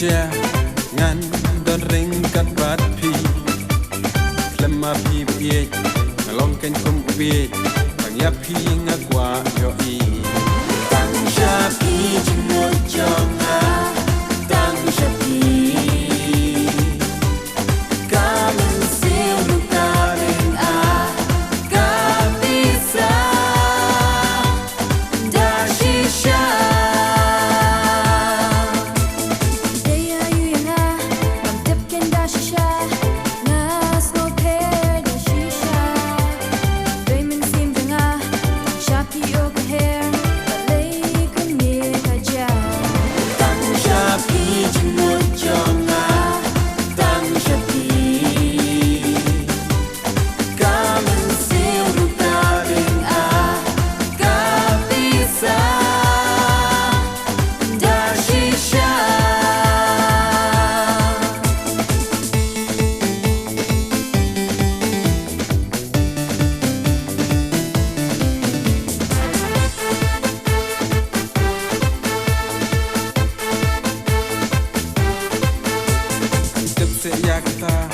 Asia ngan don ring kat bat pi klema pi pi ngalong ken kum pi bang ya pi ngakwa yo i tang sha pi jmo jonga tang sha pi kamen sil luka ring a ka bisa da shisha se yakta